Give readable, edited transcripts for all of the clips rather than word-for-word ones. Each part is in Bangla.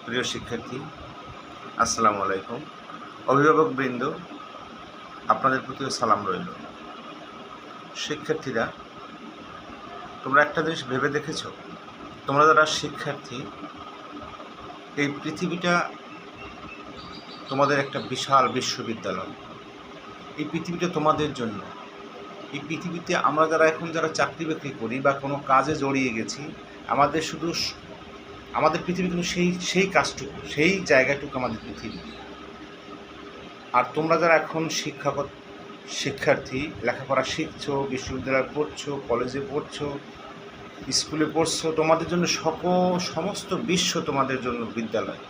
প্রিয় শিক্ষার্থী, আসসালামু আলাইকুম। অভিভাবকবৃন্দ, আপনাদের প্রতিও সালাম রইল। শিক্ষার্থীরা, তোমরা একটা জিনিস ভেবে দেখেছো? তোমরা যারা শিক্ষার্থী, এই পৃথিবীটা তোমাদের একটা বিশাল বিশ্ববিদ্যালয়। এই পৃথিবীটা তোমাদের জন্য। এই পৃথিবীতে আমরা যারা চাকরি বাকরি করি বা কোনো কাজে জড়িয়ে গেছি, আমাদের পৃথিবী কিন্তু সেই কাজটুকু, সেই জায়গাটুকু আমাদের পৃথিবী। আর তোমরা যারা এখন শিক্ষার্থী, লেখাপড়া শিখছো, বিশ্ববিদ্যালয়ে পড়ছো, কলেজে পড়ছো, স্কুলে পড়ছো, তোমাদের জন্য সমস্ত বিশ্ব তোমাদের জন্য বিদ্যালয়,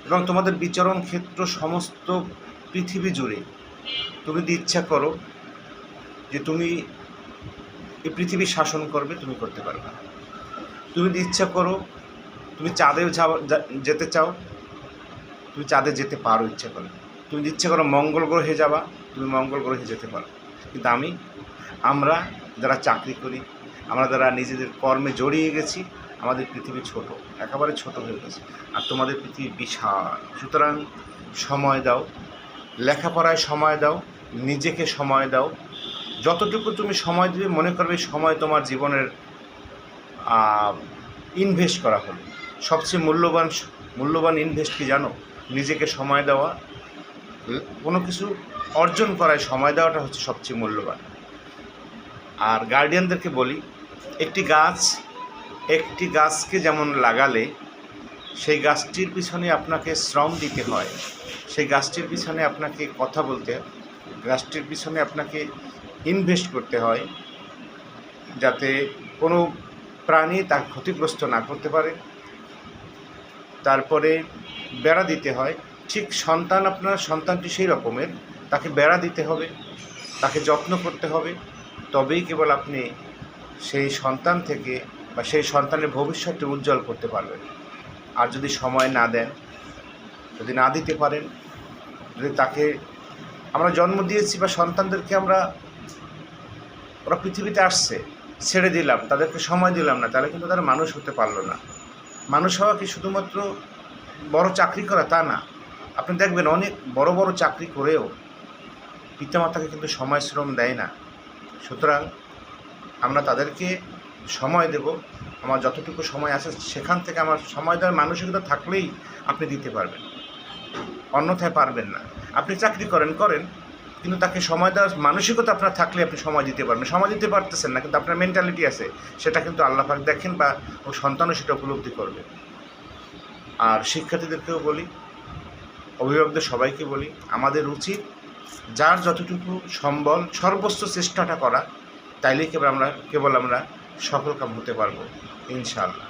এবং তোমাদের বিচরণ ক্ষেত্র সমস্ত পৃথিবী জুড়ে। তুমি যদি ইচ্ছা করো যে তুমি এই পৃথিবী শাসন করবে, তুমি করতে পারবে। তুমি যদি ইচ্ছা করো তুমি চাঁদে যেতে চাও, তুমি চাঁদে যেতে পারো ইচ্ছা করো। তুমি যদি ইচ্ছা করো মঙ্গল গ্রহে যাবা, তুমি মঙ্গল গ্রহে যেতে পারো। কিন্তু আমরা যারা চাকরি করি, আমরা যারা নিজেদের কর্মে জড়িয়ে গেছি, আমাদের পৃথিবী ছোট, একেবারে ছোট হয়ে গেছে। আর তোমাদের পৃথিবী বিশাল। সুতরাং সময় দাও, লেখাপড়ায় সময় দাও, নিজেকে সময় দাও। যতটুকু তুমি সময় দেবে, মনে করবে সময় তোমার জীবনের ইনভেস্ট করা হলো। সবচেয়ে মূল্যবান ইনভেস্ট কি জানো? নিজেকে সময় দেওয়া। কোনো কিছু অর্জন করায় সময় দেওয়াটা হচ্ছে সবচেয়ে মূল্যবান। আর গার্ডিয়ানদেরকে বলি, একটি গাছকে যেমন লাগালে সেই গাছটির পিছনে আপনাকে শ্রম দিতে হয়, সেই গাছটির পিছনে আপনাকে কথা বলতে হয়, গাছটির পিছনে আপনাকে ইনভেস্ট করতে হয়, যাতে কোনো প্রাণী তার ক্ষতিগ্রস্ত না করতে পারে। তারপরে বেড়া দিতে হয়। ঠিক আপনার সন্তানটি সেই রকমের, তাকে বেড়া দিতে হবে, তাকে যত্ন করতে হবে, তবেই কেবল আপনি সেই সন্তান থেকে বা সেই সন্তানের ভবিষ্যৎটি উজ্জ্বল করতে পারবেন। আর যদি সময় না দেন, যদি না দিতে পারেন, যদি তাকে আমরা জন্ম দিয়েছি বা সন্তানদেরকে ওরা পৃথিবীতে আসছে, ছেড়ে দিলাম, তাদেরকে সময় দিলাম না, তাহলে কিন্তু তারা মানুষ হতে পারলো না। মানুষ হওয়া কি শুধুমাত্র বড় চাকরি করা তা না। আপনি দেখবেন অনেক বড় বড় চাকরি করেও পিতামাতাকে কিন্তু সময় শ্রম দেয় না। সুতরাং আমরা তাদেরকে সময় দেব। আমার যতটুকু সময় আছে সেখান থেকে আমার সময় দেওয়ার মানসিকতা থাকলেই আপনি দিতে পারবেন, অন্যথায় পারবেন না। আপনি চাকরি করেন, কিন্তু তাকে সময় দেওয়ার মানসিকতা আপনার থাকলে আপনি সময় দিতে পারবেন। সময় দিতে পারতেছেন না, কিন্তু আপনার মেন্টালিটি আছে, সেটা কিন্তু আল্লাহ পাক দেখেন, বা ও সন্তানও সেটা উপলব্ধি করবে। আর শিক্ষার্থীদেরকেও বলি, অভিভাবকদের সবাইকে বলি, আমাদের উচিত যার যতটুকু সম্বল সর্বোচ্চ চেষ্টাটা করা, তাইলেই কেবল আমরা সফলকাম হতে পারবো ইনশাআল্লাহ।